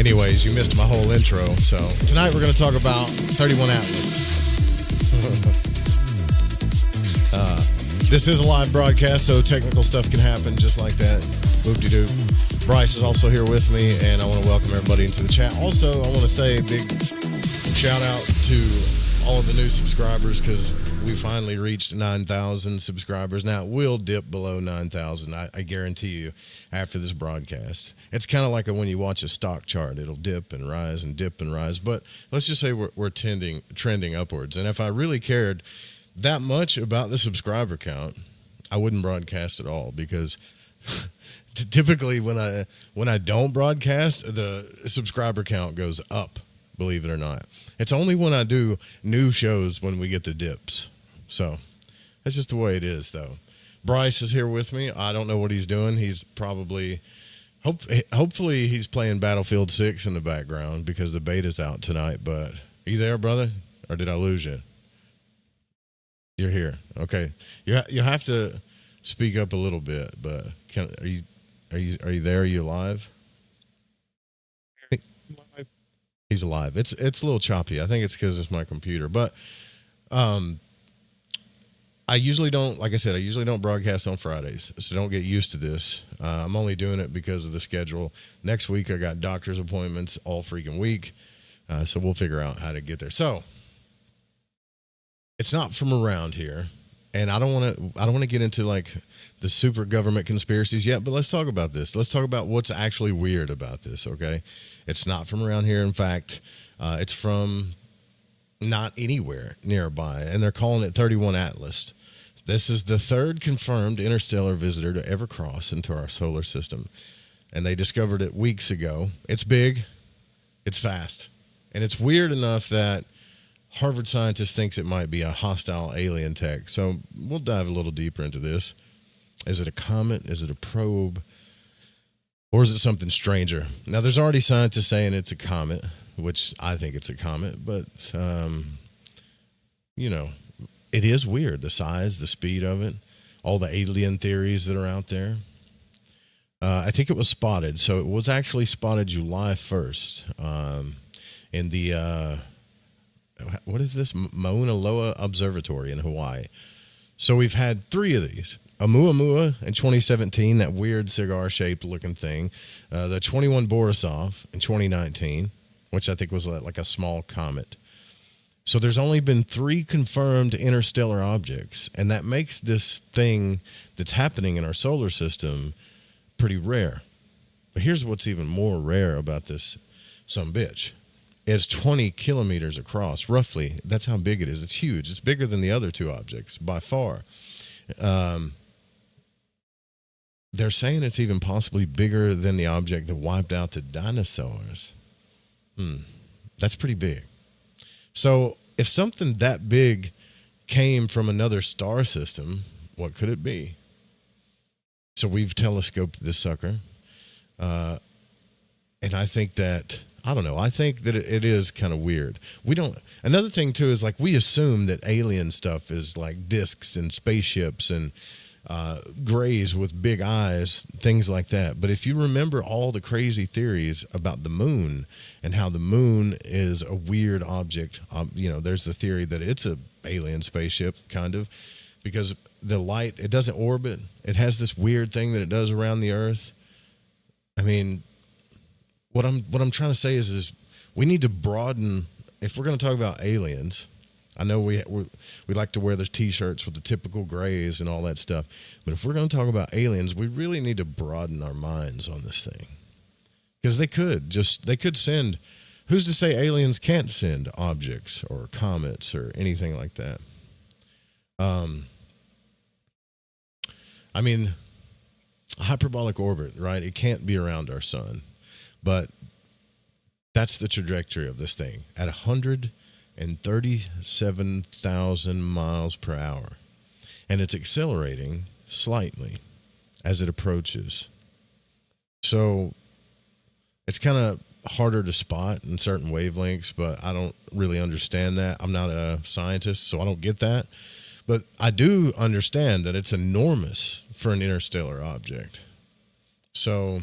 Anyways, you missed my whole intro. So tonight we're going to talk about 31 Atlas. This is a live broadcast, so technical stuff can happen just like that. Boop-de-doop. Bryce is also here with me, and I want to welcome everybody into the chat. Also, I want to say a big shout out to all of the new subscribers because we finally reached 9,000 subscribers. Now, it will dip below 9,000, I guarantee you, after this broadcast. It's kind of like when you watch a stock chart. It'll dip and rise and dip and rise. But let's just say we're trending upwards. And if I really cared that much about the subscriber count, I wouldn't broadcast at all because typically when I don't broadcast, the subscriber count goes up, believe it or not. It's only when I do new shows when we get the dips. So that's just the way it is, though. Bryce is here with me. I don't know what he's doing. He's probably, hopefully he's playing Battlefield 6 in the background because the beta's out tonight. But are you there, brother? Or did I lose you? You're here. Okay. You have to speak up a little bit, but are you there? Are you alive? He's alive. It's a little choppy. I think it's because it's my computer. But I usually don't, like I said, broadcast on Fridays, so don't get used to this. I'm only doing it because of the schedule. Next week I got doctor's appointments all freaking week, so we'll figure out how to get there. So it's not from around here, and I don't want to get into like the super government conspiracies yet, but let's talk about this. Let's talk about what's actually weird about this, okay? It's not from around here. In fact, it's from not anywhere nearby, and they're calling it 31 Atlas. This is the third confirmed interstellar visitor to ever cross into our solar system, and they discovered it weeks ago. It's big, it's fast, and it's weird enough that Harvard scientist thinks it might be a hostile alien tech. So we'll dive a little deeper into this. Is it a comet? Is it a probe? Or is it something stranger? Now, there's already scientists saying it's a comet, which I think it's a comet. But, it is weird. The size, the speed of it, all the alien theories that are out there. I think it was spotted. So it was actually spotted July 1st in the... what is this? Mauna Loa Observatory in Hawaii. So we've had 3 of these. Oumuamua in 2017, that weird cigar-shaped looking thing. The 21 Borisov in 2019, which I think was like a small comet. So there's only been 3 confirmed interstellar objects, and that makes this thing that's happening in our solar system pretty rare. But here's what's even more rare about this sumbitch. It's 20 kilometers across, roughly. That's how big it is. It's huge. It's bigger than the other 2 objects by far. They're saying it's even possibly bigger than the object that wiped out the dinosaurs. That's pretty big. So if something that big came from another star system, what could it be? So we've telescoped this sucker. And I think that... I don't know. I think that it is kind of weird. Another thing too is like we assume that alien stuff is like discs and spaceships and grays with big eyes, things like that. But if you remember all the crazy theories about the moon and how the moon is a weird object, there's the theory that it's a alien spaceship kind of because the light, it doesn't orbit. It has this weird thing that it does around the Earth. I mean, What I'm trying to say is we need to broaden. If we're going to talk about aliens, I know we like to wear the T-shirts with the typical grays and all that stuff, but if we're going to talk about aliens, we really need to broaden our minds on this thing because they could send. Who's to say aliens can't send objects or comets or anything like that? I mean, a hyperbolic orbit, right? It can't be around our sun. But that's the trajectory of this thing at 137,000 miles per hour. And it's accelerating slightly as it approaches. So it's kind of harder to spot in certain wavelengths, but I don't really understand that. I'm not a scientist, so I don't get that. But I do understand that it's enormous for an interstellar object. So,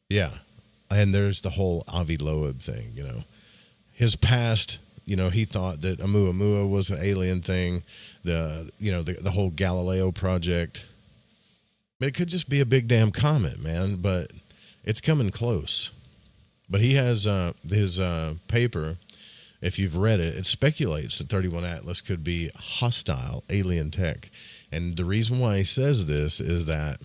yeah. And there's the whole Avi Loeb thing, his past. He thought that Oumuamua was an alien thing. The whole Galileo project. It could just be a big damn comet, man. But it's coming close. But he has his paper. If you've read it, it speculates that 31 Atlas could be hostile alien tech. And the reason why he says this is that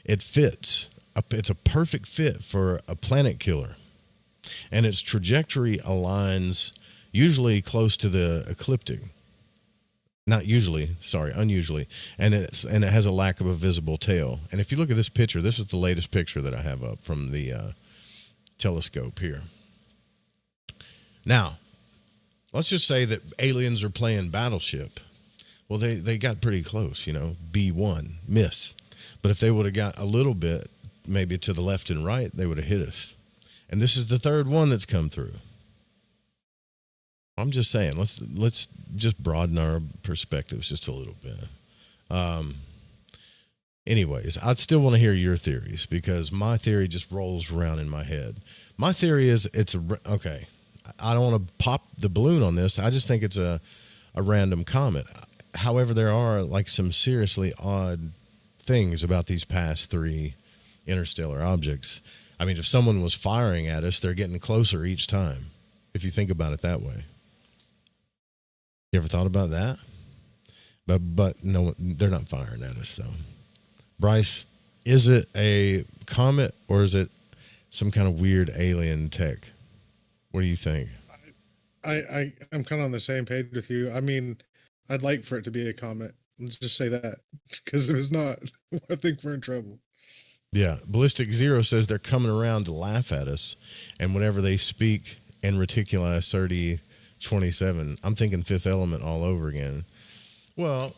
it fits. It's a perfect fit for a planet killer. And its trajectory aligns usually close to the ecliptic. Not usually, sorry, unusually. And it has a lack of a visible tail. And if you look at this picture, this is the latest picture that I have up from the telescope here. Now, let's just say that aliens are playing Battleship. Well, they got pretty close, B1, miss. But if they would have got a little bit, maybe to the left and right, they would have hit us. And this is the third one that's come through. I'm just saying, let's just broaden our perspectives just a little bit. Anyways, I'd still want to hear your theories because my theory just rolls around in my head. My theory is okay. I don't want to pop the balloon on this. I just think it's a random comet. However, there are like some seriously odd things about these past 3 interstellar objects. I mean, if someone was firing at us, they're getting closer each time. If you think about it that way. You ever thought about that? But no, they're not firing at us though. Bryce, is it a comet or is it some kind of weird alien tech? What do you think? I'm kind of on the same page with you. I mean, I'd like for it to be a comet. Let's just say that, because if it's not, I think we're in trouble. Yeah, Ballistic Zero says they're coming around to laugh at us, and whenever they speak in Reticuli 3027, I'm thinking Fifth Element all over again. Well,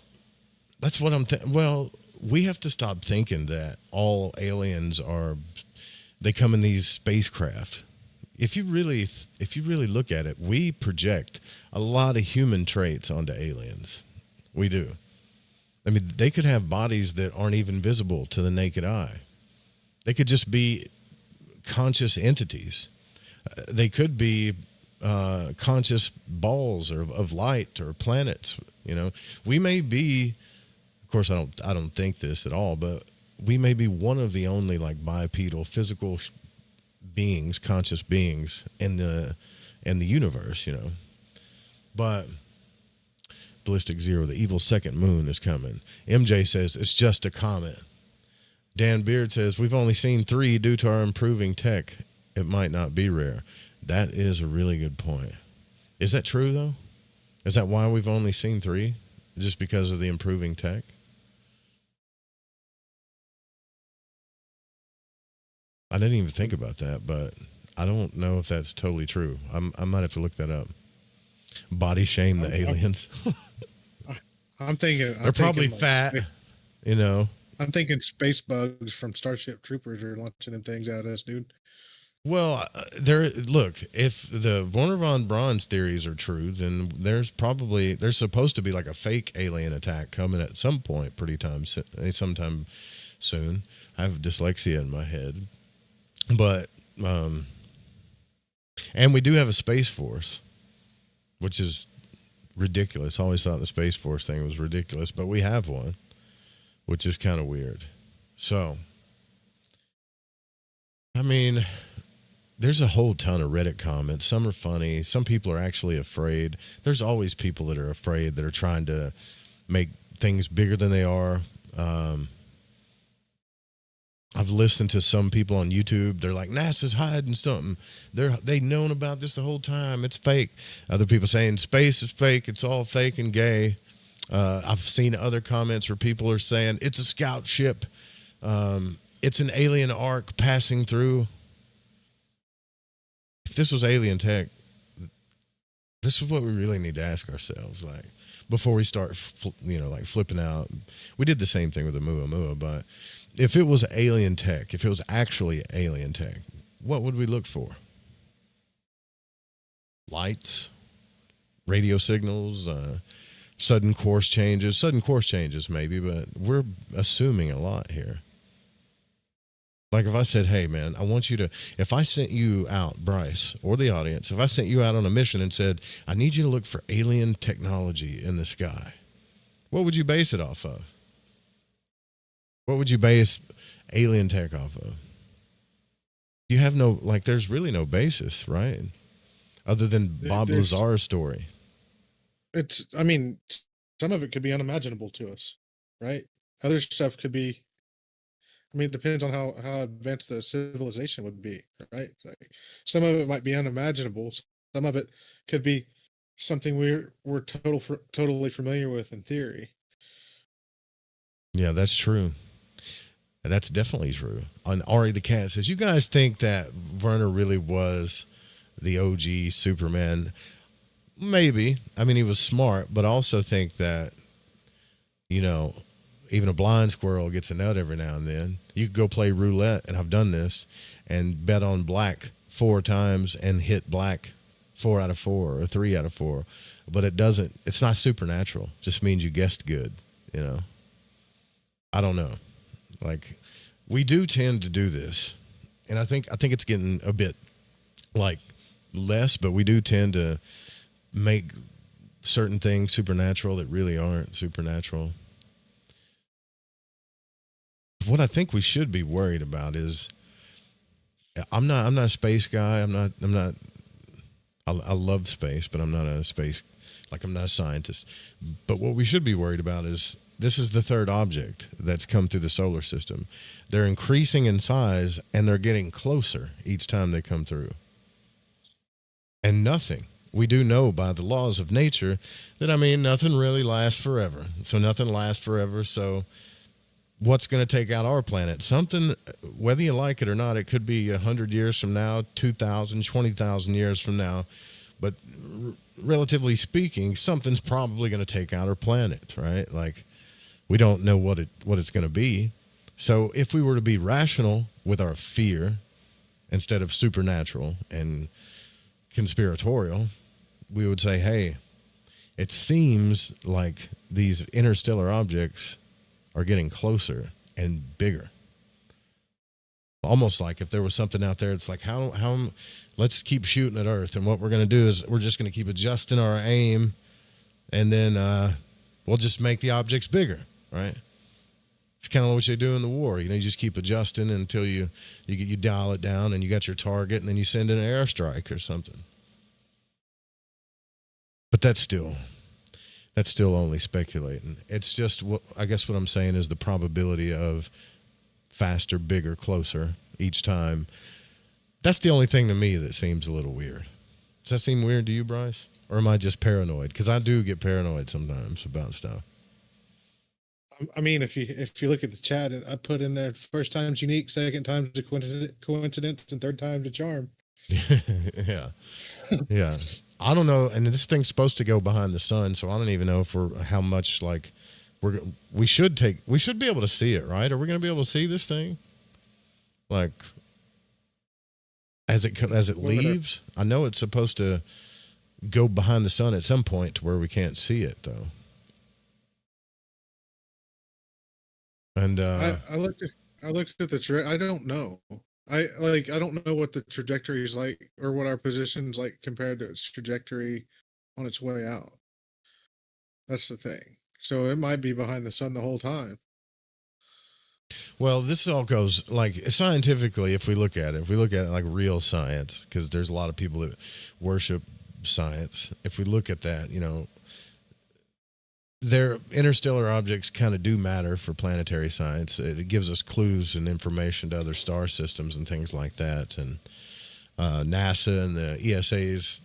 that's what I'm thinking. Well, we have to stop thinking that all aliens they come in these spacecraft. If you really look at it, we project a lot of human traits onto aliens. We do. I mean, they could have bodies that aren't even visible to the naked eye. They could just be conscious entities. They could be conscious balls of light or planets. We may be. Of course, I don't think this at all, but we may be one of the only like bipedal physical beings, conscious beings in the universe. But Ballistic Zero, the evil second moon is coming. MJ says it's just a comet. Dan Beard says we've only seen 3 due to our improving tech. It might not be rare. That is a really good point. Is that true though? Is that why we've only seen 3? Just because of the improving tech? I didn't even think about that, but I don't know if that's totally true. I might have to look that up. Body shame the aliens. I'm thinking they're probably fat, I'm thinking space bugs from Starship Troopers are launching them things at us, dude. Well, look, if the Werner von Braun's theories are true, then there's supposed to be like a fake alien attack coming at some point sometime soon. I have dyslexia in my head. But and we do have a Space Force, which is ridiculous. I always thought the Space Force thing was ridiculous, but we have one, which is kind of weird. So, I mean, there's a whole ton of Reddit comments. Some are funny. Some people are actually afraid. There's always people that are afraid that are trying to make things bigger than they are. I've listened to some people on YouTube. They're like, NASA's hiding something. They've known about this the whole time. It's fake. Other people saying space is fake. It's all fake and gay. I've seen other comments where people are saying it's a scout ship. It's an alien arc passing through. If this was alien tech, this is what we really need to ask ourselves, like before we start, like flipping out. We did the same thing with the Oumuamua, but if it was alien tech, if it was actually alien tech, what would we look for? Lights, radio signals, sudden course changes maybe, but we're assuming a lot here. Like if I said, hey, man, I want you to, if I sent you out, Bryce, or the audience, if I sent you out on a mission and said, I need you to look for alien technology in the sky, what would you base it off of? What would you base alien tech off of? You have no, like, there's really no basis, right? Other than Bob There's Lazar's story. it's I mean, some of it could be unimaginable to us, right? Other stuff could be. I mean, it depends on how advanced the civilization would be, right? Like, some of it might be unimaginable. Some of it could be something we're totally familiar with in theory. Yeah, that's true. That's definitely true. And Ari the Cat says, you guys think that Werner really was the OG Superman? Maybe. I mean, he was smart, but I also think that, you know, even a blind squirrel gets a nut every now and then. You could go play roulette, and I've done this, and bet on black 4 times and hit black 4 out of 4 or 3 out of 4. But it's not supernatural. It just means you guessed good, you know. I don't know. Like, we do tend to do this. And I think it's getting a bit like less, but we do tend to make certain things supernatural that really aren't supernatural. What I think we should be worried about is I'm not a space guy. I love space, but I'm not I'm not a scientist. But what we should be worried about is this is the third object that's come through the solar system. They're increasing in size and they're getting closer each time they come through. And we do know by the laws of nature that, I mean, nothing really lasts forever. So nothing lasts forever. So what's going to take out our planet? Something, whether you like it or not, it could be 100 years from now, 2,000, 20,000 years from now. But relatively speaking, something's probably going to take out our planet, right? Like, we don't know what it's going to be. So if we were to be rational with our fear instead of supernatural and conspiratorial, we would say, hey, it seems like these interstellar objects are getting closer and bigger. Almost like if there was something out there, it's like, how let's keep shooting at Earth. And what we're going to do is we're just going to keep adjusting our aim, and then we'll just make the objects bigger, right? It's kind of what you do in the war. You just keep adjusting until you dial it down and you got your target, and then you send in an airstrike or something. But that's still only speculating. It's just I guess what I'm saying is the probability of faster, bigger, closer each time. That's the only thing to me that seems a little weird. Does that seem weird to you, Bryce? Or am I just paranoid? Because I do get paranoid sometimes about stuff. I mean, if you look at the chat, I put in there first time's unique, second time's a coincidence, and third time's a charm. Yeah. Yeah. I don't know. And this thing's supposed to go behind the sun, so I don't even know how much, like, we should be able to see it, right? Are we going to be able to see this thing? Like, as it leaves? I know it's supposed to go behind the sun at some point to where we can't see it, though. And I looked at the I don't know. I don't know what the trajectory is like or what our position's like compared to its trajectory on its way out. That's the thing. So it might be behind the sun the whole time. Well, this all goes, like, scientifically, if we look at it like real science, because there's a lot of people that worship science. If we look at that, their interstellar objects kind of do matter for planetary science. It gives us clues and information to other star systems and things like that. And NASA and the ESA's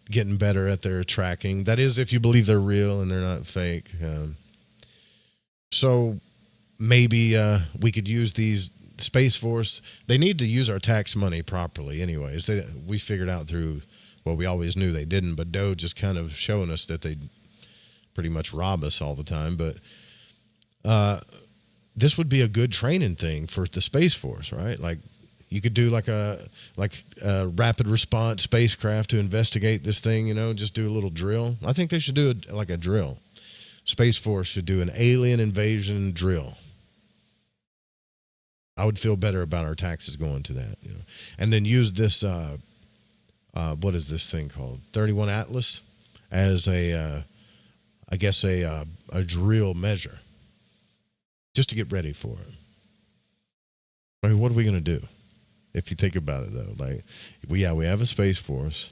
getting better at their tracking. That is, if you believe they're real and they're not fake. So maybe we could use these Space Force. They need to use our tax money properly anyways. We figured out through, well, we always knew they didn't, but DOGE is kind of showing us that they pretty much rob us all the time. But this would be a good training thing for the Space Force, right? Like, you could do like a rapid response spacecraft to investigate this thing, just do a little drill. I think they should do a drill. Space Force should do an alien invasion drill. I would feel better about our taxes going to that, and then use this. What is this thing called? 31 Atlas as I guess a drill measure, just to get ready for it. I mean, what are we going to do? If you think about it, though, like we have a Space Force,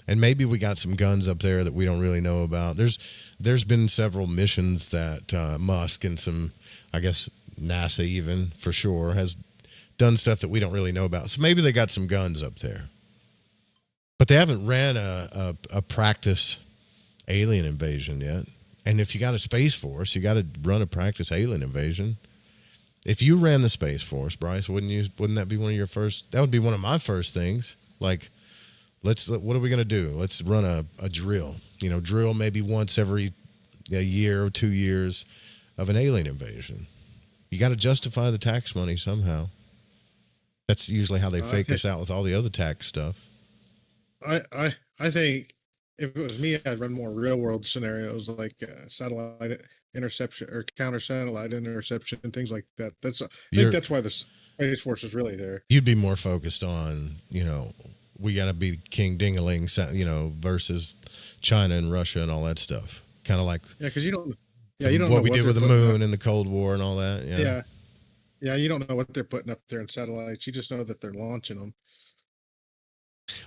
and maybe we got some guns up there that we don't really know about. There's been several missions that Musk and some, I guess NASA even for sure has done stuff that we don't really know about. So maybe they got some guns up there, but they haven't ran a practice alien invasion yet. And if you got a Space Force, you got to run a practice alien invasion. If you ran the Space Force, Bryce, wouldn't that be one of your first? That would be one of my first things. Like, what are we going to do? Let's run a drill. Drill maybe once every a year or 2 years of an alien invasion. You got to justify the tax money somehow. That's usually how they fake us out with all the other tax stuff. I think if it was me, I'd run more real world scenarios like satellite interception or counter satellite interception and things like that. I think that's why the Space Force is really there. You'd be more focused on, we got to be King Dingaling, versus China and Russia and all that stuff. Kind of like because you don't know what we did with the moon and the Cold War and all that. Yeah, you don't know what they're putting up there in satellites. You just know that they're launching them.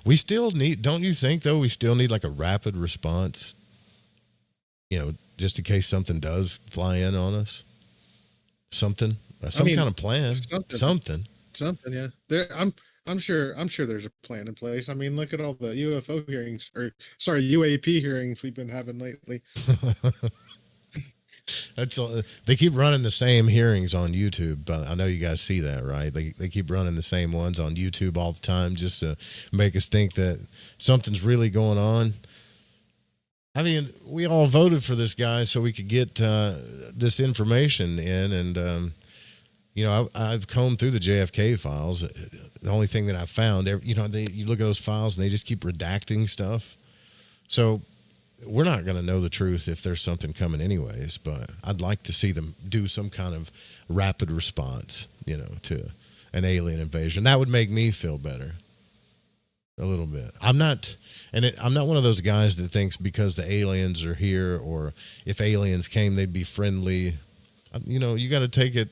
We still need, don't you think, though, we still need like a rapid response, just in case something does fly in on us? Some kind of plan. Something, yeah. I'm sure there's a plan in place. I mean, look at all the UFO hearings, UAP hearings we've been having lately. That's all. They keep running the same hearings on YouTube. But I know you guys see that, right? They keep running the same ones on YouTube all the time just to make us think that something's really going on. I mean, we all voted for this guy so we could get this information in, and I've combed through the JFK files. The only thing that I found, you look at those files and they just keep redacting stuff. So we're not going to know the truth if there's something coming anyways, but I'd like to see them do some kind of rapid response, to an alien invasion. That would make me feel better a little bit. I'm not one of those guys that thinks because the aliens are here or if aliens came, they'd be friendly. You got to take it.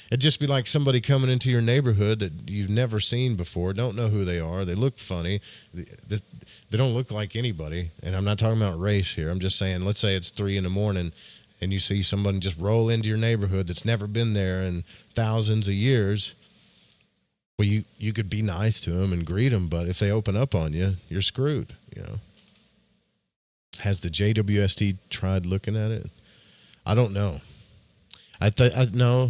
It'd just be like somebody coming into your neighborhood that you've never seen before, don't know who they are. They look funny. They don't look like anybody. And I'm not talking about race here. I'm just saying, let's say it's 3 a.m. and you see someone just roll into your neighborhood that's never been there in thousands of years. Well, you could be nice to them and greet them, but if they open up on you, you're screwed, Has the JWST tried looking at it? I don't know. No,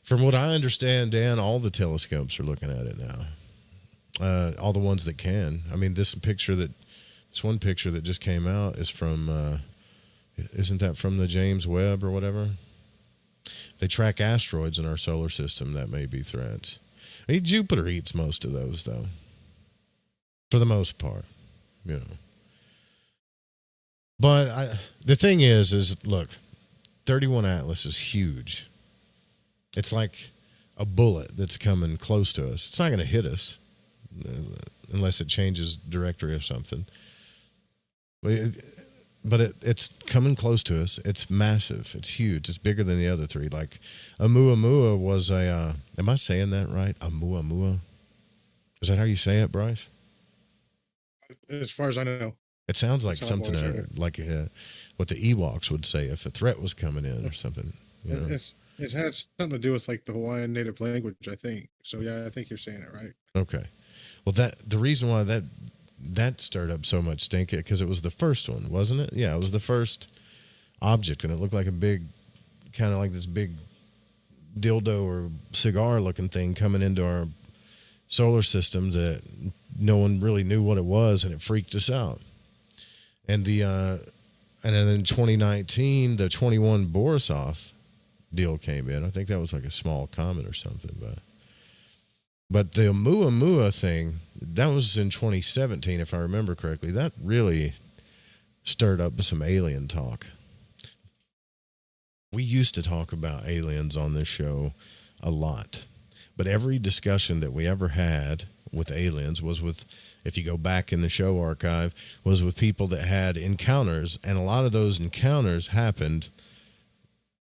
from what I understand, Dan, all the telescopes are looking at it now. All the ones that can. I mean, this one picture that just came out is from, isn't that from the James Webb or whatever? They track asteroids in our solar system that may be threats. Jupiter eats most of those, though, for the most part, But the thing is look, 31 Atlas is huge. It's like a bullet that's coming close to us. It's not going to hit us unless it changes directory or something. But it's coming close to us. It's massive. It's huge. It's bigger than the other three. Like Oumuamua was am I saying that right? Oumuamua? Is that how you say it, Bryce? As far as I know. It sounds like something what the Ewoks would say if a threat was coming in or something. It has something to do with like the Hawaiian native language, I think. So yeah, I think you're saying it right. Okay. Well, the reason why that stirred up so much stink because it was the first one, wasn't it? Yeah, it was the first object, and it looked like a big, kind of like this big dildo or cigar looking thing coming into our solar system that no one really knew what it was, and it freaked us out. And and then in 2019, the 21 Borisov deal came in. I think that was like a small comet or something, but the Oumuamua thing, that was in 2017, if I remember correctly. That really stirred up some alien talk. we used to talk about aliens on this show a lot, but every discussion that we ever had with aliens was with, if you go back in the show archive, was with people that had encounters, and a lot of those encounters happened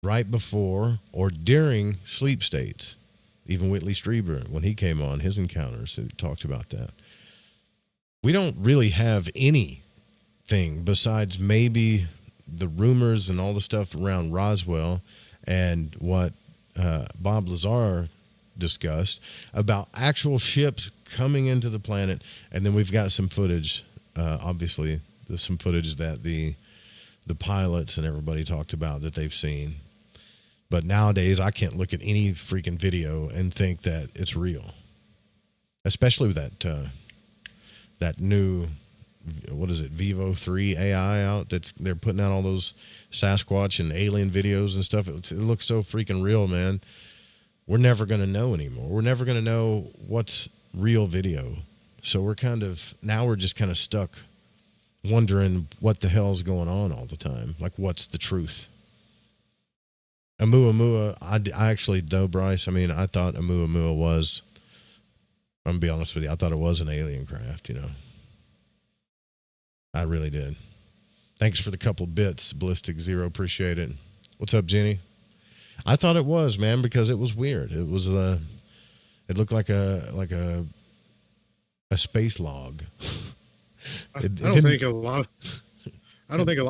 right before or during sleep states. Even Whitley Strieber, when he came on, his encounters, he talked about that. We don't really have anything besides maybe the rumors and all the stuff around Roswell and what Bob Lazar discussed about actual ships coming into the planet. And then we've got some footage, obviously, there's some footage that the pilots and everybody talked about that they've seen. But nowadays, I can't look at any freaking video and think that it's real, especially with that new, what is it, Vivo 3 AI out. They're putting out all those Sasquatch and alien videos and stuff. It looks so freaking real, man. We're never going to know anymore. We're never going to know what's real video. So we're just kind of stuck wondering what the hell's going on all the time. Like, what's the truth? Oumuamua, I actually know, Bryce. I mean, I thought Oumuamua was, I'm going to be honest with you, I thought it was an alien craft, I really did. Thanks for the couple bits, Ballistic Zero. Appreciate it. What's up, Jenny? I thought it was, man, because it was weird. It was it looked like a space log. I don't think a lot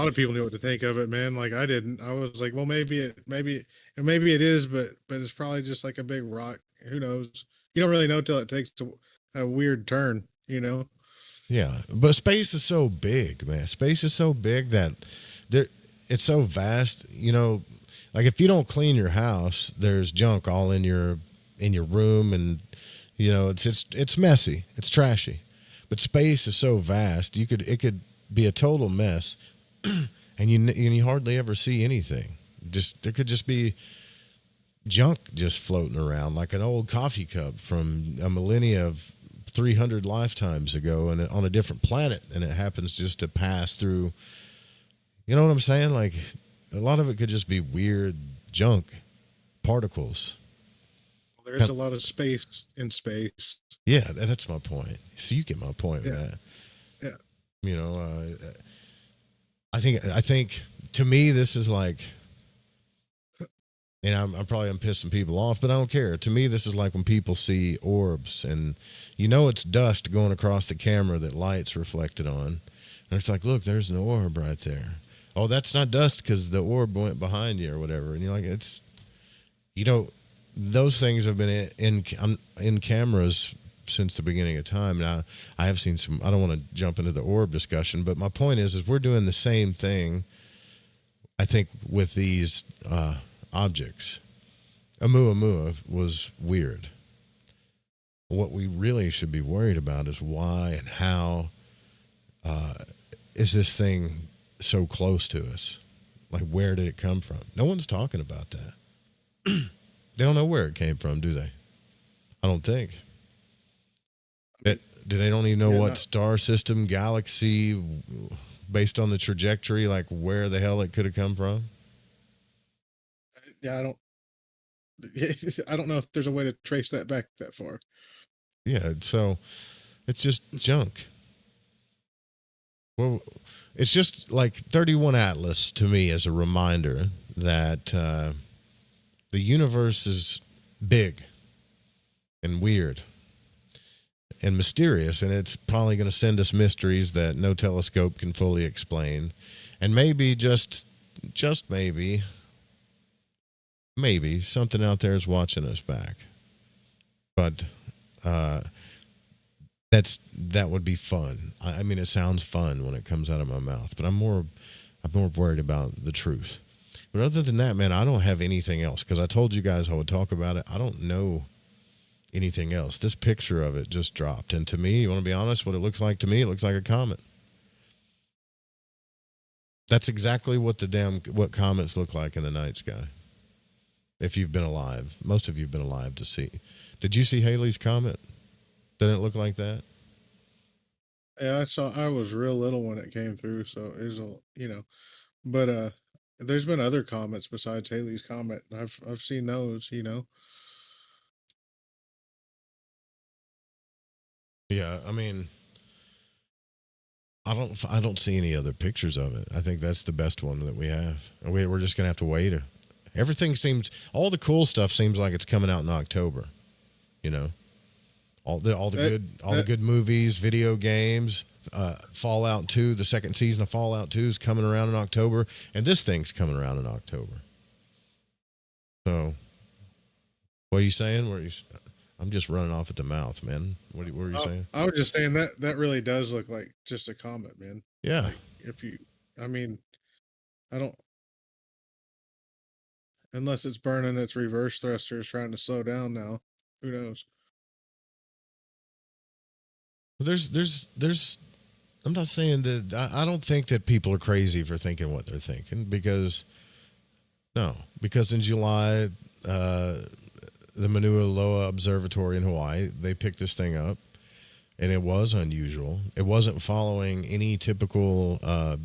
of people knew what to think of it, man. Like I didn't. I was like, well, maybe it is, but it's probably just like a big rock. Who knows? You don't really know till it takes a weird turn, Yeah, but space is so big, man. Space is so big that it's so vast. Like if you don't clean your house, there's junk all in your room, and it's messy, it's trashy. But space is so vast, it could be a total mess, and you hardly ever see anything. There could just be junk just floating around, like an old coffee cup from a millennia of 300 lifetimes ago, and on a different planet, and it happens just to pass through. You know what I'm saying? Like a lot of it could just be weird junk particles. There's a lot of space in space. Yeah, that's my point. So you get my point, Yeah. man. Yeah. I think to me this is like, and I'm pissing people off, but I don't care. To me, this is like when people see orbs, and it's dust going across the camera that light's reflected on, and it's like, look, there's an orb right there. Oh, that's not dust because the orb went behind you or whatever, and you're like, it's, those things have been in cameras since the beginning of time. Now, I have seen some. I don't want to jump into the orb discussion, but my point is we're doing the same thing, I think, with these objects. Oumuamua was weird. What we really should be worried about is why and how is this thing so close to us? Like, where did it come from? No one's talking about that. They don't know where it came from, do they? I don't think. They don't even know what star system, galaxy, based on the trajectory, like where the hell it could have come from. Yeah, I don't know if there's a way to trace that back that far. Yeah, so it's just junk. Well, it's just like 31 Atlas to me as a reminder that the universe is big and weird and mysterious, and it's probably going to send us mysteries that no telescope can fully explain. And maybe, just maybe something out there is watching us back. But that would be fun. I mean, it sounds fun when it comes out of my mouth, but I'm more worried about the truth. But other than that, man, I don't have anything else, because I told you guys I would talk about it. I don't know anything else. This picture of it just dropped, and to me, you want to be honest, what it looks like to me, it looks like a comet. That's exactly what what comets look like in the night sky. If you've been alive, most of you've been alive to see. Did you see Halley's Comet? Didn't it look like that? Yeah, I was real little when it came through, so it was but there's been other comments besides Haley's comment. I've seen those, Yeah, I mean, I don't see any other pictures of it. I think that's the best one that we have. And we're just gonna have to wait. Everything seems all the cool stuff seems like it's coming out in October. You know, That all the that good movies, video games, Fallout 2, the second season of Fallout 2 is coming around in October, and this thing's coming around in October. So, what are you saying? I'm just running off at the mouth, man. What were you saying? I was just saying that really does look like just a comet, man. Yeah. Like if you, I mean, I don't unless it's burning its reverse thrusters trying to slow down now. Who knows? There's. I'm not saying that. I don't think that people are crazy for thinking what they're thinking because no, because in July, the Mauna Loa Observatory in Hawaii, they picked this thing up, and it was unusual. It wasn't following any typical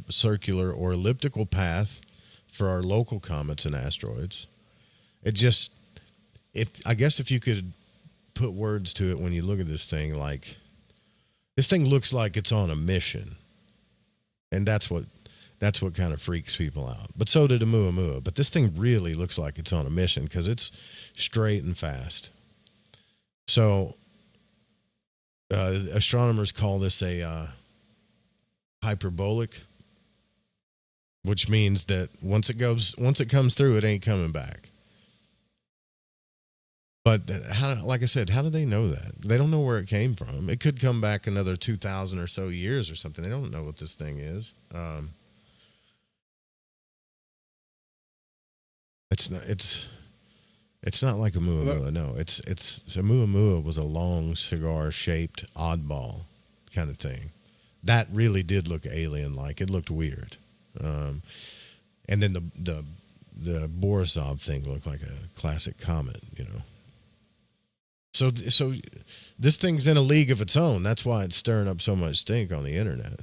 circular or elliptical path for our local comets and asteroids. It just, I guess if you could put words to it when you look at this thing, like this thing looks like it's on a mission, and that's what kind of freaks people out. But so did Oumuamua. But this thing really looks like it's on a mission because it's straight and fast. So astronomers call this a hyperbolic, which means that once it comes through, it ain't coming back. But like I said, how do they know that? They don't know where it came from. It could come back another 2,000 or so years or something. They don't know what this thing is. It's not like a Oumuamua. No, it's Oumuamua was a long cigar shaped oddball kind of thing. That really did look alien like. It looked weird. And then the Borisov thing looked like a classic comet. So this thing's in a league of its own. That's why it's stirring up so much stink on the internet.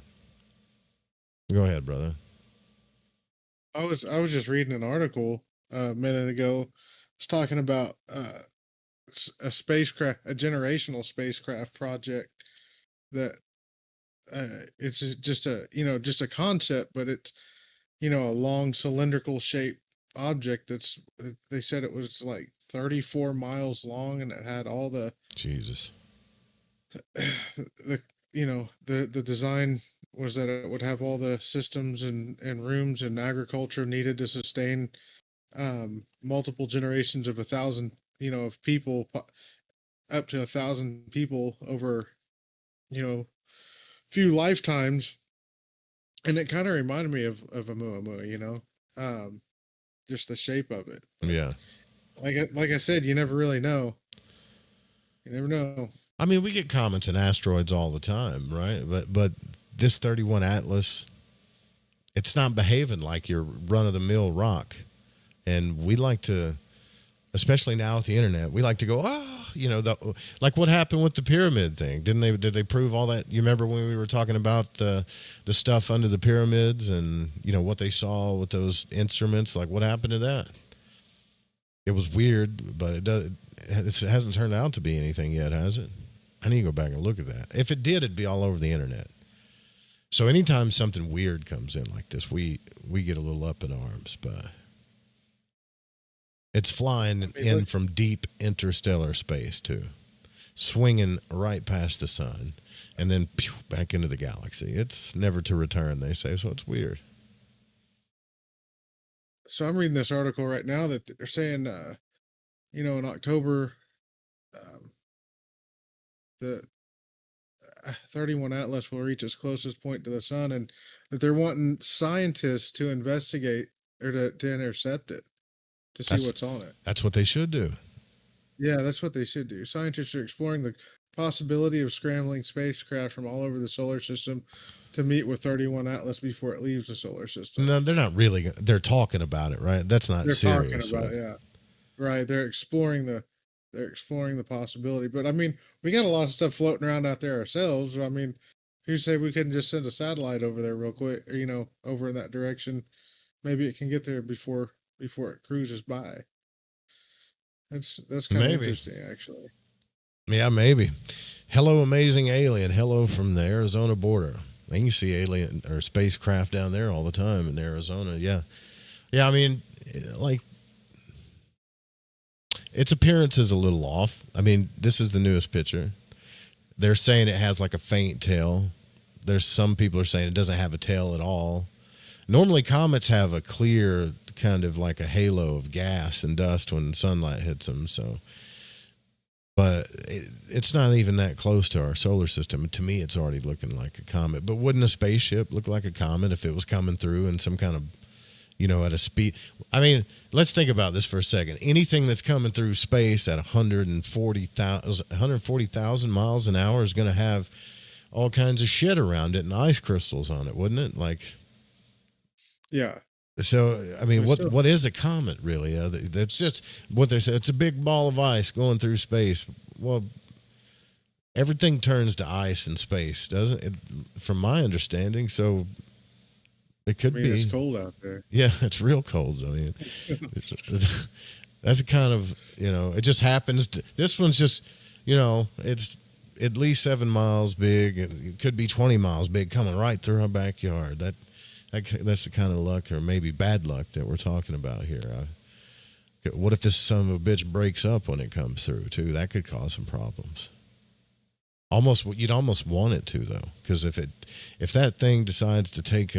Go ahead, brother. I was just reading an article a minute ago. It's talking about a spacecraft, a generational spacecraft project that it's just just a concept, but it's a long cylindrical shaped object that's they said it was like 34 miles long and it had all the Jesus. the the design was that it would have all the systems and rooms and agriculture needed to sustain multiple generations of 1,000 of people, up to 1,000 people over few lifetimes. And it kind of reminded me of a Oumuamua, just the shape of it. Yeah. Like I said, you never really know. You never know. I mean, we get comets and asteroids all the time, right? But this 31 Atlas, it's not behaving like your run of the mill rock. And we like to, especially now with the internet, we like to go, like what happened with the pyramid thing? Did they prove all that? You remember when we were talking about the stuff under the pyramids and what they saw with those instruments? Like what happened to that? It was weird, but it hasn't turned out to be anything yet, has it? I need to go back and look at that. If it did, it'd be all over the internet. So anytime something weird comes in like this, we get a little up in arms, but it's flying in from deep interstellar space too, swinging right past the sun, and then back into the galaxy. It's never to return, they say. So it's weird. So I'm reading this article right now that they're saying, in October, um, the 31 Atlas will reach its closest point to the sun, and that they're wanting scientists to investigate or to intercept it to see what's on it. That's what they should do. Yeah, that's what they should do. Scientists are exploring the possibility of scrambling spacecraft from all over the solar system to meet with 31 Atlas before it leaves the solar system. No, they're not really. They're talking about it, right? That's not serious. Talking about it, yeah. Right. They're exploring the possibility. But I mean, we got a lot of stuff floating around out there ourselves. I mean, who say we couldn't just send a satellite over there real quick, over in that direction maybe it can get there before it cruises by. That's kind of Maybe. interesting, actually. Yeah, maybe. Hello, amazing alien. Hello from the Arizona border. You can see alien or spacecraft down there all the time in Arizona. Yeah. Yeah, I mean, like, its appearance is a little off. I mean, this is the newest picture. They're saying it has like a faint tail. There's some people are saying it doesn't have a tail at all. Normally, comets have a clear kind of like a halo of gas and dust when sunlight hits them. So, but it's not even that close to our solar system. To me, it's already looking like a comet. But wouldn't a spaceship look like a comet if it was coming through in some kind of, at a speed? I mean, let's think about this for a second. Anything that's coming through space at 140,000 miles an hour is going to have all kinds of shit around it and ice crystals on it, wouldn't it? Like, Yeah. so, I mean, But still, what is a comet really? That's just what they say. It's a big ball of ice going through space. Well, everything turns to ice in space, doesn't it? From my understanding, so it I could mean, it's be. cold out there. Yeah, it's real cold. I mean, that's a kind of, it just happens. This one's just, it's at least 7 miles big. It could be 20 miles big coming right through our backyard. That's the kind of luck or maybe bad luck that we're talking about here. What if this son of a bitch breaks up when it comes through too? That could cause some problems. You'd almost want it to though, because if that thing decides to take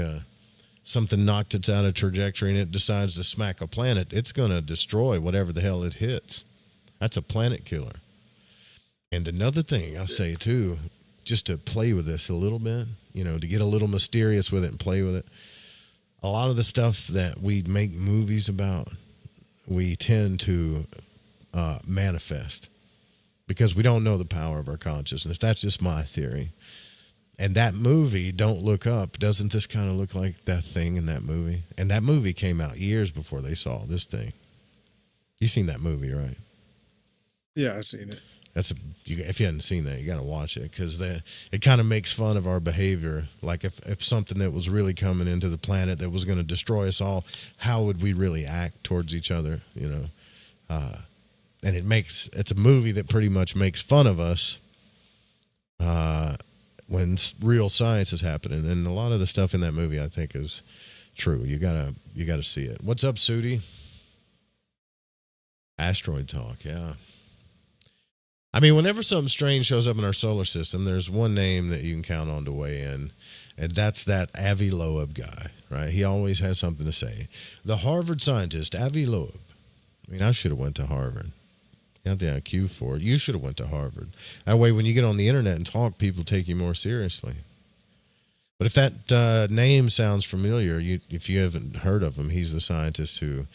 something knocked it out of trajectory and it decides to smack a planet, it's going to destroy whatever the hell it hits. That's a planet killer. And another thing I'll say too, just to play with this a little bit, to get a little mysterious with it and play with it. A lot of the stuff that we make movies about, we tend to manifest because we don't know the power of our consciousness. That's just my theory. And that movie, Don't Look Up, doesn't this kind of look like that thing in that movie? And that movie came out years before they saw this thing. You seen that movie, right? Yeah, I've seen it. If you hadn't seen that, you got to watch it because it kind of makes fun of our behavior. Like if something that was really coming into the planet that was going to destroy us all, how would we really act towards each other? And it's a movie that pretty much makes fun of us when real science is happening. And a lot of the stuff in that movie, I think, is true. You gotta see it. What's up, Sudi? Asteroid talk, yeah. I mean, whenever something strange shows up in our solar system, there's one name that you can count on to weigh in, and that's that Avi Loeb guy, right? He always has something to say. The Harvard scientist, Avi Loeb. I mean, I should have went to Harvard. Got the IQ for it. You should have went to Harvard. That way, when you get on the internet and talk, people take you more seriously. But if that name sounds familiar, if you haven't heard of him, he's the scientist who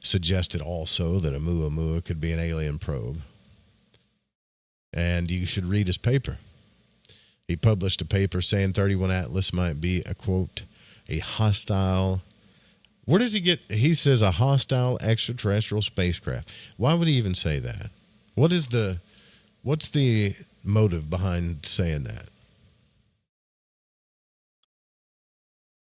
suggested also that Oumuamua could be an alien probe. And you should read his paper. He published a paper saying 31 Atlas might be a, quote, a hostile. Where does he get? He says a hostile extraterrestrial spacecraft. Why would he even say that? What's the motive behind saying that?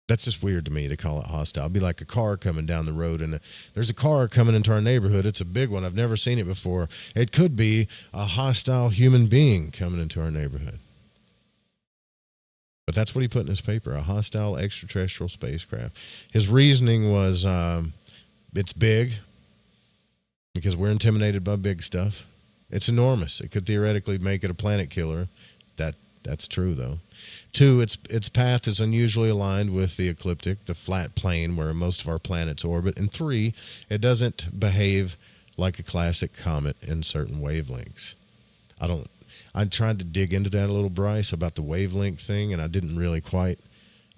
That's just weird to me to call it hostile. It'd be like a car coming down the road and there's a car coming into our neighborhood. It's a big one. I've never seen it before. It could be a hostile human being coming into our neighborhood. But that's what he put in his paper, a hostile extraterrestrial spacecraft. His reasoning was it's big because we're intimidated by big stuff. It's enormous. It could theoretically make it a planet killer. That's true, though. 2, its path is unusually aligned with the ecliptic, the flat plane where most of our planets orbit. And 3, it doesn't behave like a classic comet in certain wavelengths. I tried to dig into that a little, Bryce, about the wavelength thing, and I didn't really quite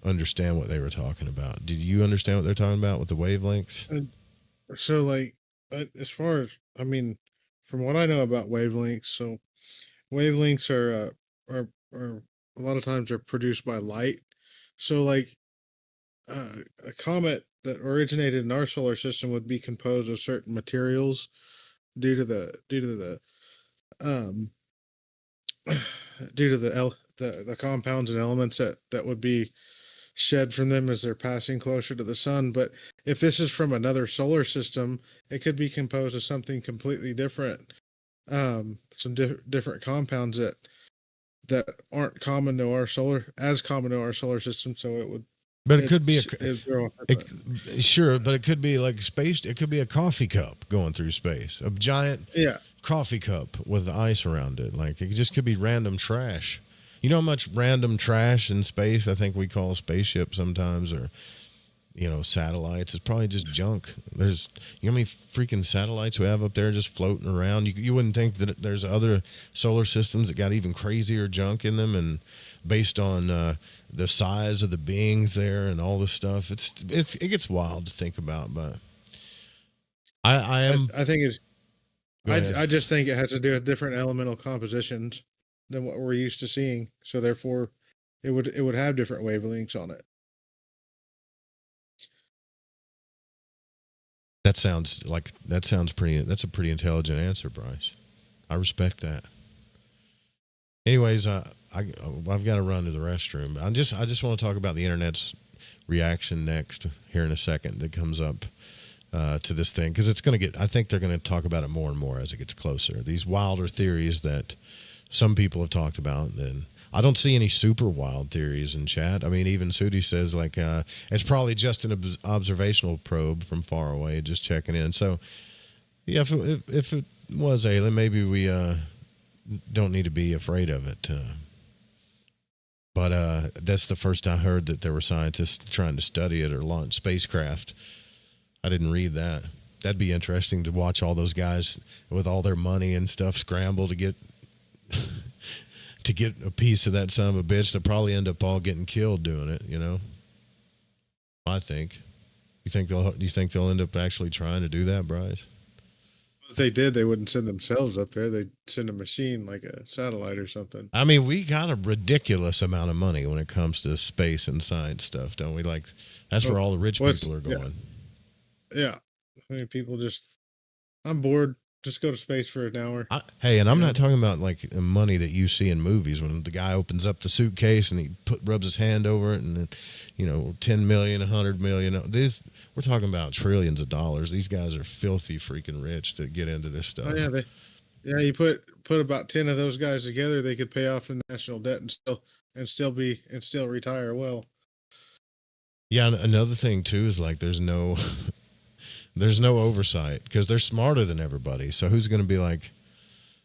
understand what they were talking about. Did you understand what they're talking about with the wavelengths? So, like, as far as from what I know about wavelengths, so wavelengths are a lot of times are produced by light. So, like, a comet that originated in our solar system would be composed of certain materials due to the um due to the compounds and elements that would be shed from them as they're passing closer to the sun. But if this is from another solar system, it could be composed of something completely different, some different compounds that aren't common to our solar system. So it would But it could be it'd grow up it, sure, but it could be like space. It could be a coffee cup going through space, a giant yeah. coffee cup with ice around it. Like it just could be random trash. You know how much random trash in space I think we call spaceships sometimes, or satellites. It's probably just junk. There's how many freaking satellites we have up there just floating around. You wouldn't think that there's other solar systems that got even crazier junk in them, and based on the size of the beings there and all this stuff, it gets wild to think about. But I think it's. Go ahead. I just think it has to do with different elemental compositions than what we're used to seeing. So therefore, it would have different wavelengths on it. That's a pretty intelligent answer, Bryce. I respect that. Anyways, I've got to run to the restroom. I just want to talk about the internet's reaction next here in a second that comes up to this thing, because I think they're going to talk about it more and more as it gets closer. These wilder theories that some people have talked about, then I don't see any super wild theories in chat. I mean, even Sudi says like it's probably just an observational probe from far away, just checking in. So yeah, if it was alien, maybe we don't need to be afraid of it. But that's the first I heard that there were scientists trying to study it or launch spacecraft. I didn't read that. That'd be interesting to watch all those guys with all their money and stuff scramble to get to get a piece of that son of a bitch. They'll probably end up all getting killed doing it, I think. You think they'll end up actually trying to do that, Bryce? If they did, they wouldn't send themselves up there. They'd send a machine like a satellite or something. I mean, we got a ridiculous amount of money when it comes to space and science stuff, don't we? Like, that's where all the rich people are going. Yeah. I mean, people I'm bored. Just go to space for an hour. And I'm not talking about like money that you see in movies when the guy opens up the suitcase and he rubs his hand over it and then, 10 million, 100 million. We're talking about trillions of dollars. These guys are filthy freaking rich to get into this stuff. Oh, yeah, you put about 10 of those guys together, they could pay off the national debt and still retire well. Yeah, and another thing too is like there's no oversight because they're smarter than everybody. So who's going to be like,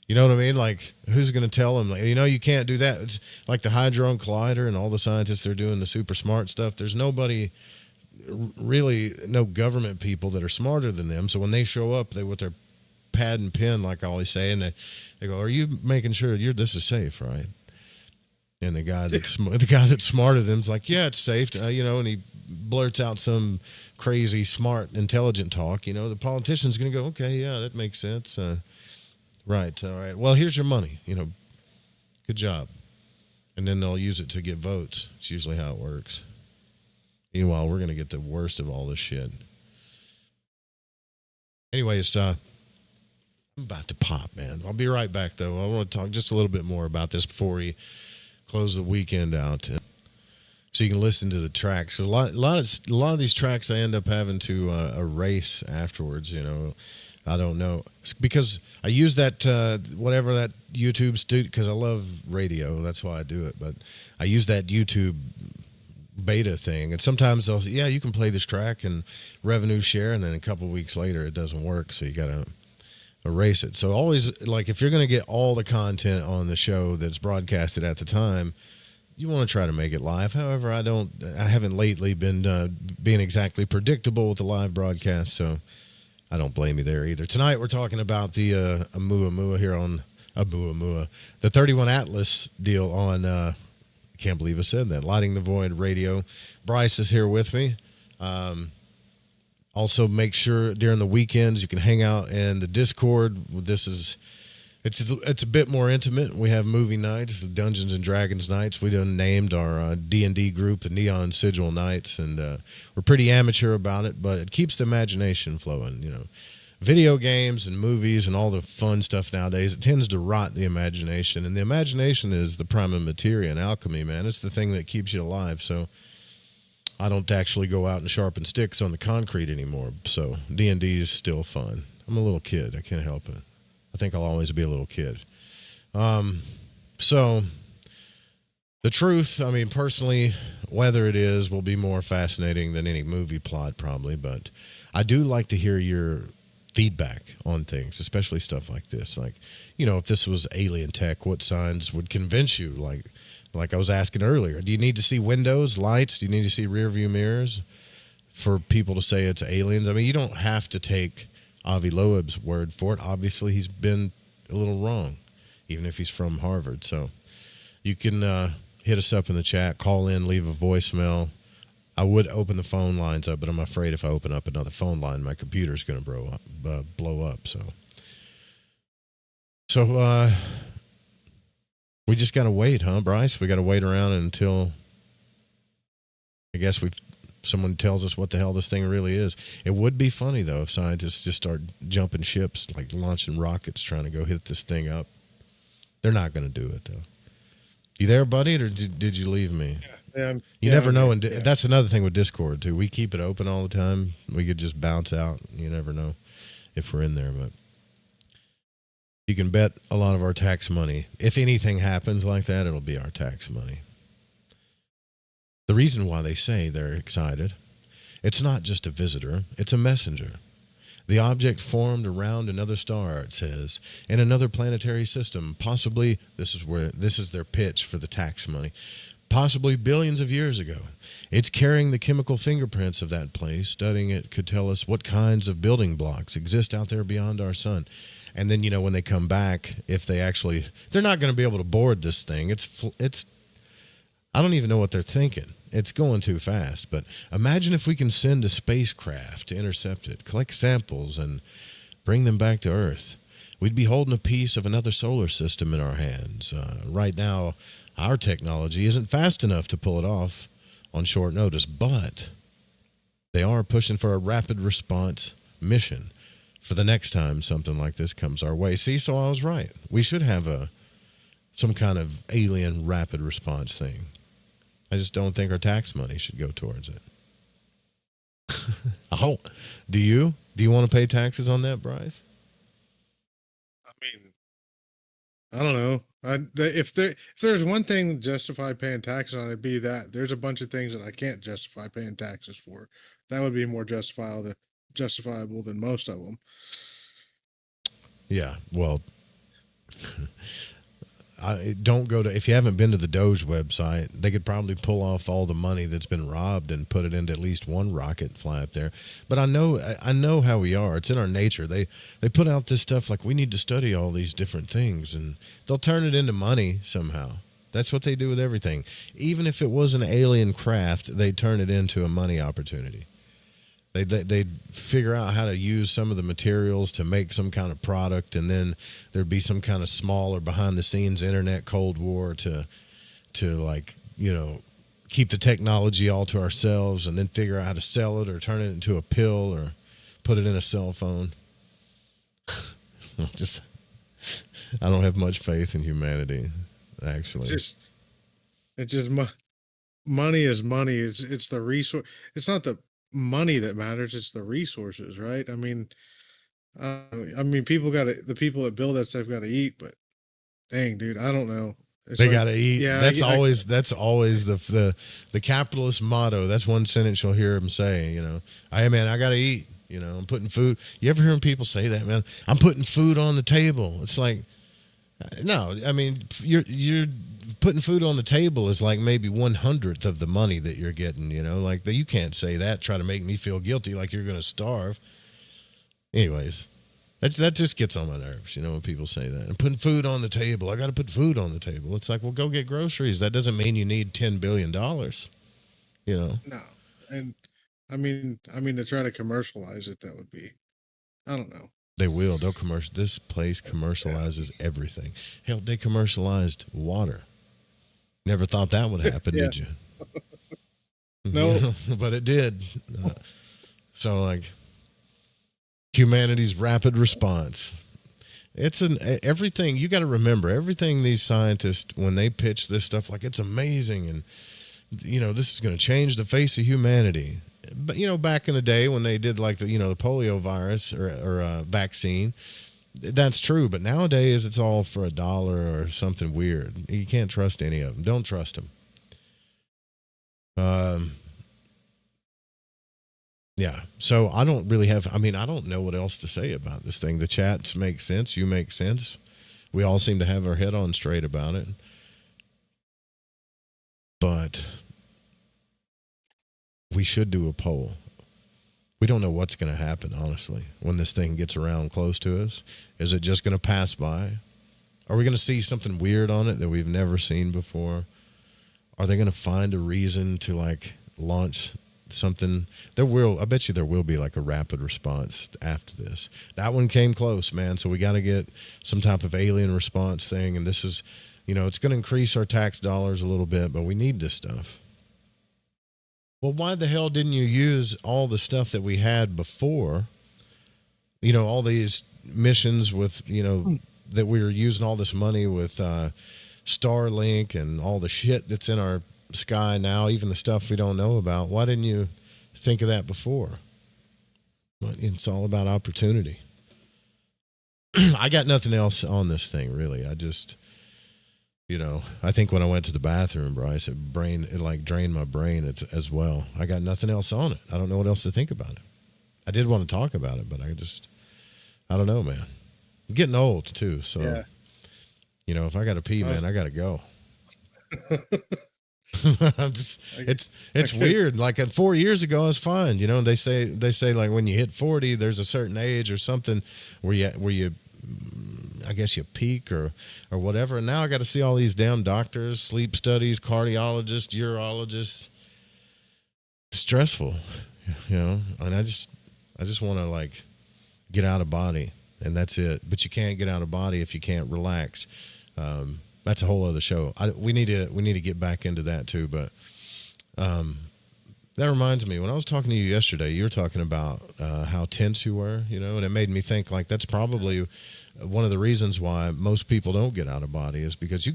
you know what I mean? Like, who's going to tell them, like, you can't do that? It's like the Hadron Collider and all the scientists that are doing the super smart stuff. There's nobody, really, no government people that are smarter than them. So when they show up, they with their pad and pen, like I always say, and they go, "Are you making sure this is safe, right?" And the guy that's smarter than them's like, "Yeah, it's safe," and he blurts out some crazy, smart, intelligent talk. The politician's going to go, "Okay, yeah, that makes sense." Right. All right. Well, here's your money. Good job. And then they'll use it to get votes. It's usually how it works. Meanwhile, we're going to get the worst of all this shit. Anyways, I'm about to pop, man. I'll be right back, though. I want to talk just a little bit more about this before we close the weekend out. So you can listen to the tracks. A lot of these tracks I end up having to erase afterwards. I don't know because I use that whatever that YouTube studio because I love radio. That's why I do it. But I use that YouTube beta thing, and sometimes they'll say, "Yeah, you can play this track and revenue share," and then a couple of weeks later it doesn't work, so you gotta erase it. So always like if you're gonna get all the content on the show that's broadcasted at the time, you want to try to make it live. However, I haven't lately been being exactly predictable with the live broadcast, so I don't blame you there either. Tonight we're talking about the Oumuamua here on Oumuamua, the 31 Atlas deal on. I can't believe I said that. Lighting the Void Radio. Bryce is here with me. Also, make sure during the weekends you can hang out in the Discord. It's a bit more intimate. We have movie nights, the Dungeons and Dragons nights. We done named our D&D group the Neon Sigil Nights, and we're pretty amateur about it, but it keeps the imagination flowing. Video games and movies and all the fun stuff nowadays, it tends to rot the imagination, and the imagination is the prima materia in alchemy, man. It's the thing that keeps you alive. So I don't actually go out and sharpen sticks on the concrete anymore. So D&D is still fun. I'm a little kid. I can't help it. I think I'll always be a little kid. So the truth, I mean, personally, whether it is will be more fascinating than any movie plot probably, but I do like to hear your feedback on things, especially stuff like this. Like, if this was alien tech, what signs would convince you? Like I was asking earlier, do you need to see windows, lights? Do you need to see rear view mirrors for people to say it's aliens? I mean, you don't have to take Avi Loeb's word for it. Obviously, he's been a little wrong, even if he's from Harvard. So you can hit us up in the chat, call in, leave a voicemail. I would open the phone lines up, but I'm afraid if I open up another phone line, my computer's going to blow up. So we just got to wait, huh, Bryce? We got to wait around until I guess someone tells us what the hell this thing really is. It would be funny, though, if scientists just start jumping ships, like launching rockets, trying to go hit this thing up. They're not going to do it, though. You there, buddy, or did you leave me? Yeah, you never know, and that's another thing with Discord, too. We keep it open all the time. We could just bounce out. You never know if we're in there, but you can bet a lot of our tax money. If anything happens like that, it'll be our tax money. The reason why they say they're excited, it's not just a visitor, it's a messenger. The object formed around another star, it says, in another planetary system, possibly, this is their pitch for the tax money, possibly billions of years ago. It's carrying the chemical fingerprints of that place. Studying it could tell us what kinds of building blocks exist out there beyond our sun. And then, when they come back, if they're not going to be able to board this thing. It's I don't even know what they're thinking. It's going too fast. But imagine if we can send a spacecraft to intercept it, collect samples, and bring them back to Earth. We'd be holding a piece of another solar system in our hands. Right now, our technology isn't fast enough to pull it off on short notice, but they are pushing for a rapid response mission for the next time something like this comes our way. See, so I was right. We should have some kind of alien rapid response thing. I just don't think our tax money should go towards it. Oh, do you? Do you want to pay taxes on that, Bryce? I mean, I don't know. If there's one thing to justify paying taxes on, it'd be that. There's a bunch of things that I can't justify paying taxes for. That would be more justifiable than most of them. Yeah, well, don't go to, if you haven't been to the Doge website, they could probably pull off all the money that's been robbed and put it into at least one rocket fly up there. But I know how we are. It's in our nature. They put out this stuff like we need to study all these different things, and they'll turn it into money somehow. That's what they do with everything. Even if it was an alien craft, they turn it into a money opportunity. They'd figure out how to use some of the materials to make some kind of product, and then there'd be some kind of small or behind-the-scenes internet Cold War to keep the technology all to ourselves, and then figure out how to sell it or turn it into a pill or put it in a cell phone. I don't have much faith in humanity, actually. It's just money is money. It's the resource. It's not the money that matters, it's the resources, right? I mean people the people that build that stuff got to eat, but dang, dude, I don't know. They got to eat. Yeah, that's always the capitalist motto. That's one sentence you'll hear them say. Hey man, I got to eat. I'm putting food. You ever hear people say that, man? I'm putting food on the table. It's like, no, I mean you're putting food on the table is like maybe 1/100th of the money that you're getting, like you can't say that, try to make me feel guilty like you're going to starve. Anyways, that just gets on my nerves, when people say that. And putting food on the table. I got to put food on the table. It's like, well, go get groceries. That doesn't mean you need $10 billion, No. And I mean to try to commercialize it, that would be, I don't know. They will. They'll commercial. This place commercializes everything. Hell, they commercialized water. Never thought that would happen, did you? No. But it did. So, like, humanity's rapid response. It's everything. You got to remember, everything these scientists, when they pitch this stuff, like it's amazing. And, this is going to change the face of humanity. But back in the day when they did like the polio virus or vaccine, that's true. But nowadays it's all for $1 or something weird. You can't trust any of them. Don't trust them. Yeah. So I don't really have. I don't know what else to say about this thing. The chats make sense. You make sense. We all seem to have our head on straight about it. But we should do a poll. We don't know what's going to happen, honestly, when this thing gets around close to us. Is it just going to pass by? Are we going to see something weird on it that we've never seen before? Are they going to find a reason to like launch something? I bet you there will be like a rapid response after this. That one came close, man. So we got to get some type of alien response thing. And this is, it's going to increase our tax dollars a little bit, but we need this stuff. Well, why the hell didn't you use all the stuff that we had before? All these missions with, that we were using all this money with Starlink and all the shit that's in our sky now, even the stuff we don't know about. Why didn't you think of that before? Well, it's all about opportunity. I got nothing else on this thing, really. I just, I think when I went to the bathroom, Bryce, it like drained my brain as well. I got nothing else on it. I don't know what else to think about it. I did want to talk about it, but I don't know, man. I'm getting old too, so Yeah. If I got to pee, man, I got to go. It's weird. Like 4 years ago, I was fine. They say like when you hit 40, there's a certain age or something where you I guess you peak or whatever. And now I got to see all these damn doctors, sleep studies, cardiologists, urologists. It's stressful, And I just want to like get out of body, and that's it. But you can't get out of body if you can't relax. That's a whole other show. We need to get back into that too. But that reminds me, when I was talking to you yesterday, you were talking about how tense you were, and it made me think like that's probably one of the reasons why most people don't get out of body is because you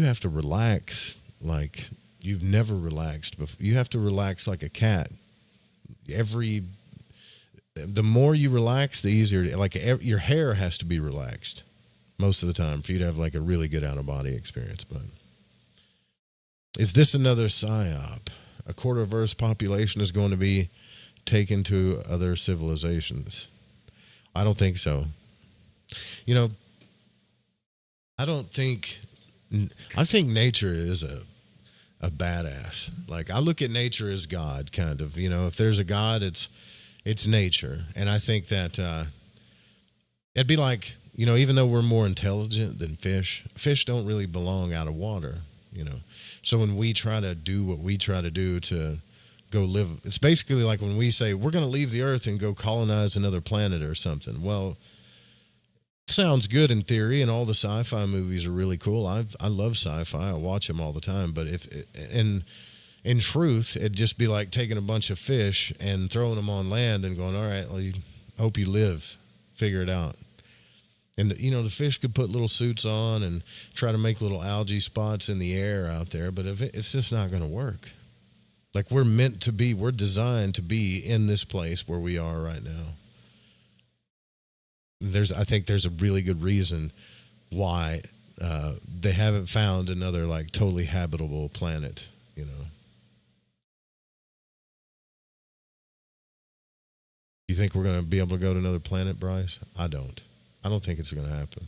have to relax like you've never relaxed before. You have to relax like a cat. The more you relax, the easier. Your hair has to be relaxed most of the time for you to have like a really good out of body experience. But is this another psyop? A quarter of Earth's population is going to be taken to other civilizations. I don't think so. I think nature is a badass. Like I look at nature as God, kind of. If there's a God, it's nature, and I think that it'd be like even though we're more intelligent than fish don't really belong out of water. So when we try to do what we try to do to go live, it's basically like when we say we're going to leave the Earth and go colonize another planet or something. Well, it sounds good in theory, and all the sci-fi movies are really cool. I love sci-fi. I watch them all the time. But in truth, it'd just be like taking a bunch of fish and throwing them on land and going, all right, well, hope you live, figure it out. And, the fish could put little suits on and try to make little algae spots in the air out there, but it's just not going to work. Like we're designed to be in this place where we are right now. I think there's a really good reason why they haven't found another like totally habitable planet, You think we're going to be able to go to another planet, Bryce? I don't think it's going to happen.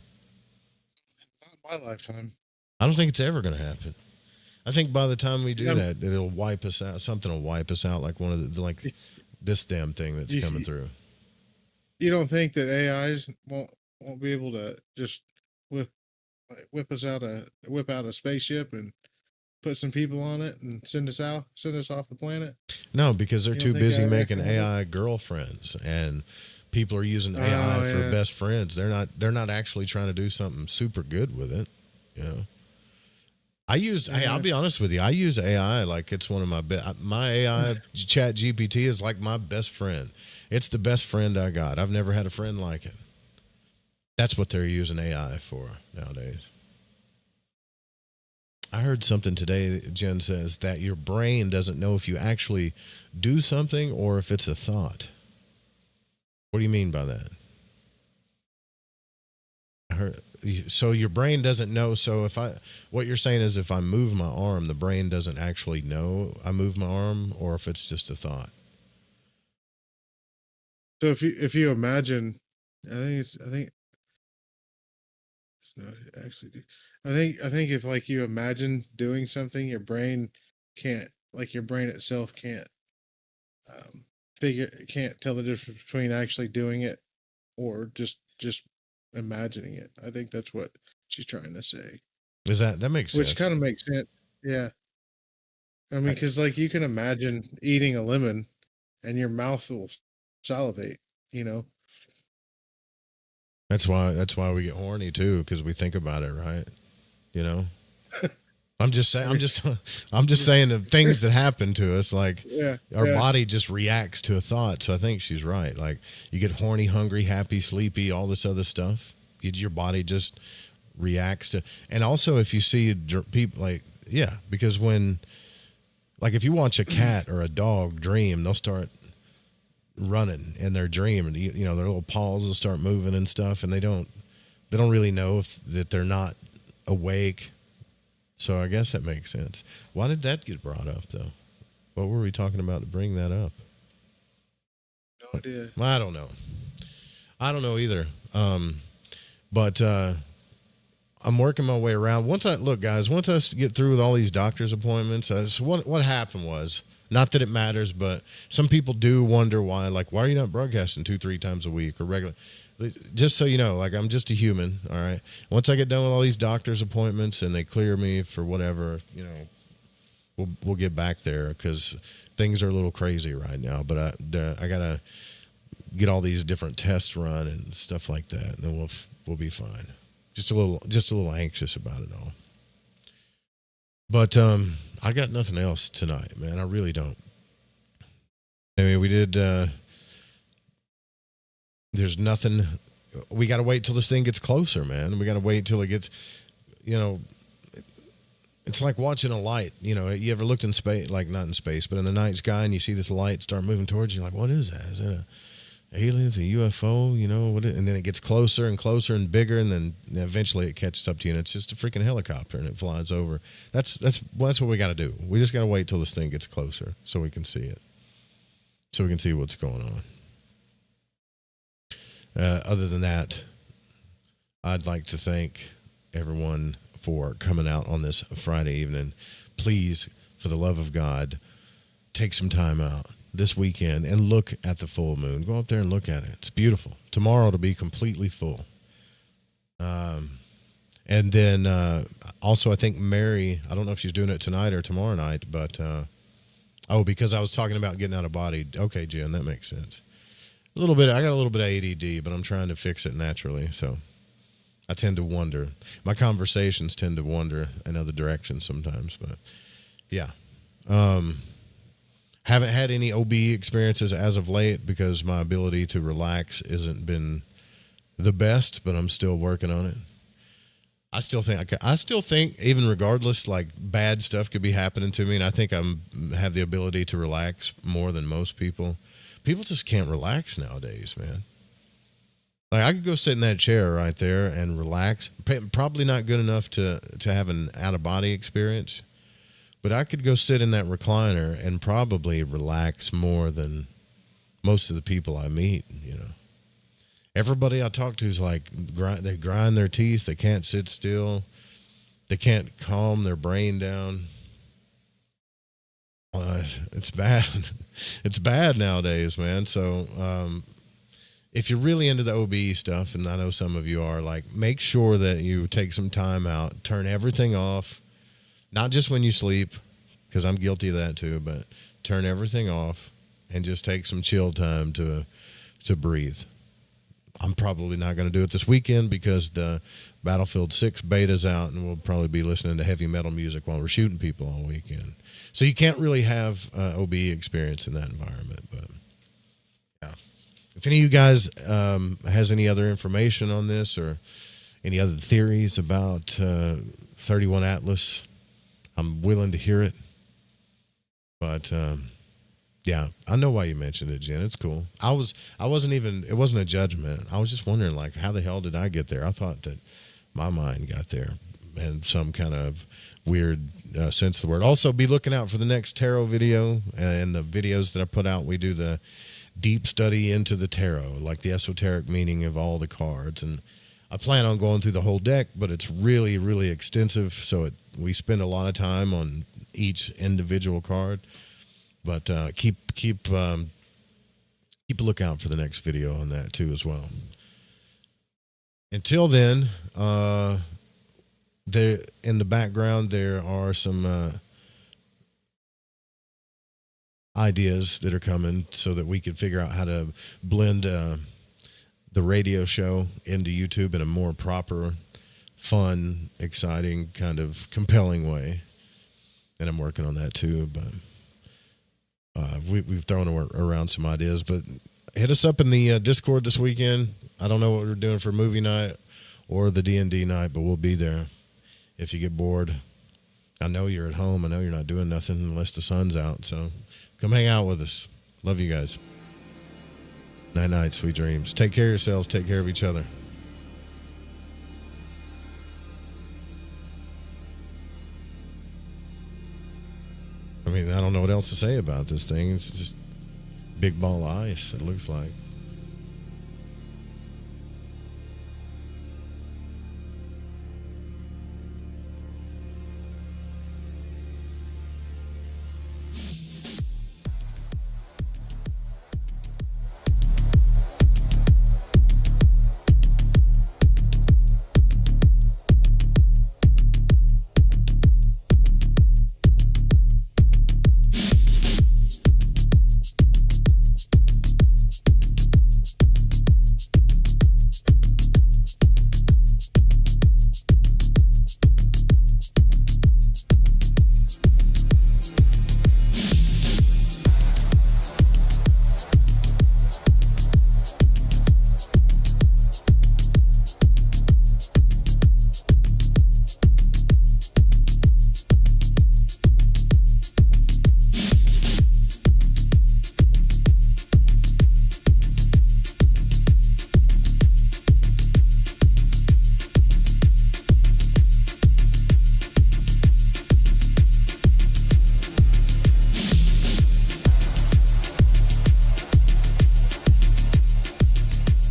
Not in my lifetime. I don't think it's ever going to happen. I think by the time we do that, it'll wipe us out. Something will wipe us out, like one of the this damn thing that's coming through. You don't think that AIs won't be able to just whip out a spaceship and put some people on it and send us off the planet? No, because they're too busy making AI girlfriends, and people are using AI for best friends. They're not actually trying to do something super good with it. I'll be honest with you. I use AI like it's one of my AI Chat GPT is like my best friend. It's the best friend I got. I've never had a friend like it. That's what they're using AI for nowadays. I heard something today. Jen says that your brain doesn't know if you actually do something or if it's a thought. What do you mean by that? I heard, so your brain doesn't know. So what you're saying is if I move my arm, the brain doesn't actually know I move my arm, or if it's just a thought. So if you imagine, I think it's not actually. I think if like you imagine doing something, your brain can't, like your brain itself can't um, can't tell the difference between actually doing it or just imagining it. I think that's what she's trying to say, Is that makes which sense? kind of makes sense. Yeah, I mean, I, because like you can imagine eating a lemon, and your mouth will salivate. You know. that's why we get horny too, because we think about it, right? You know. I'm just saying. I mean, I'm just saying the things that happen to us. Like yeah, our yeah. body just reacts to a thought. So I think she's right. Like you get horny, hungry, happy, sleepy, all this other stuff. Your body just reacts to. And also, if you see people like because when like if you watch a cat or a dog dream, they'll start running in their dream, and their little paws will start moving and stuff, and they don't really know that they're not awake. So I guess that makes sense. Why did that get brought up, though? What were we talking about to bring that up? No idea. I don't know. I don't know either. But I'm working my way around. Once I get through with all these doctor's appointments, so what happened was, not that it matters, but some people do wonder why. Like, why are you not broadcasting 2-3 times a week or regular? Just so you know, like I'm just a human. All right. Once I get done with all these doctor's appointments and they clear me for whatever, we'll get back there because things are a little crazy right now. But I gotta get all these different tests run and stuff like that, and then we'll be fine. Just a little anxious about it all. But I got nothing else tonight, man. I really don't. I mean, we did. There's nothing. We got to wait till this thing gets closer, man. We got to wait till it gets. It's like watching a light. You ever looked in space, like not in space, but in the night sky, and you see this light start moving towards you. You're like, what is that? Is that a aliens, a UFO? And then it gets closer and closer and bigger, and then eventually it catches up to you, and it's just a freaking helicopter, and it flies over. That's what we got to do. We just got to wait till this thing gets closer so we can see it, so we can see what's going on. Other than that, I'd like to thank everyone for coming out on this Friday evening. Please, for the love of God, take some time out this weekend and look at the full moon. Go up there and look at it. It's beautiful. Tomorrow it'll be completely full. And then also I think Mary, I don't know if she's doing it tonight or tomorrow night, but because I was talking about getting out of body. Okay, Jen, that makes sense. I got a little bit of ADD, but I'm trying to fix it naturally. So I tend to wander. My conversations tend to wander in other directions sometimes, but yeah. Haven't had any OB experiences as of late because my ability to relax hasn't been the best, but I'm still working on it. I still think even regardless, like bad stuff could be happening to me, and I think have the ability to relax more than most people. People just can't relax nowadays, man. Like I could go sit in that chair right there and relax. Probably not good enough to have an out of body experience. But I could go sit in that recliner and probably relax more than most of the people I meet, Everybody I talk to is like, they grind their teeth. They can't sit still. They can't calm their brain down. It's bad. It's bad nowadays, man. So if you're really into the OB stuff, and I know some of you are, like, make sure that you take some time out, turn everything off. Not just when you sleep, because I'm guilty of that too, but turn everything off and just take some chill time to breathe. I'm probably not going to do it this weekend because the Battlefield 6 beta's out, and we'll probably be listening to heavy metal music while we're shooting people all weekend. So you can't really have OB experience in that environment. But yeah, if any of you guys has any other information on this or any other theories about 31 Atlas, I'm willing to hear it. But yeah, I know why you mentioned it, Jen. It's cool. I wasn't even. It wasn't a judgment. I was just wondering, like, how the hell did I get there? I thought that my mind got there in some kind of weird sense of the word. Also, be looking out for the next tarot video and the videos that I put out. We do the deep study into the tarot, like the esoteric meaning of all the cards, and I plan on going through the whole deck, but it's really, really extensive. So we spend a lot of time on each individual card. But keep a lookout for the next video on that too as well. Until then, there in the background there are some ideas that are coming so that we can figure out how to blend the radio show into YouTube in a more proper, fun, exciting, kind of compelling way. And I'm working on that too, but we've thrown around some ideas. But hit us up in the Discord this weekend. I don't know what we're doing for movie night or the D&D night, but we'll be there if you get bored. I know you're at home. I know you're not doing nothing unless the sun's out. So come hang out with us. Love you guys. Night, sweet dreams. Take care of yourselves. Take care of each other. I mean, I don't know what else to say about this thing. It's just big ball of ice, it looks like.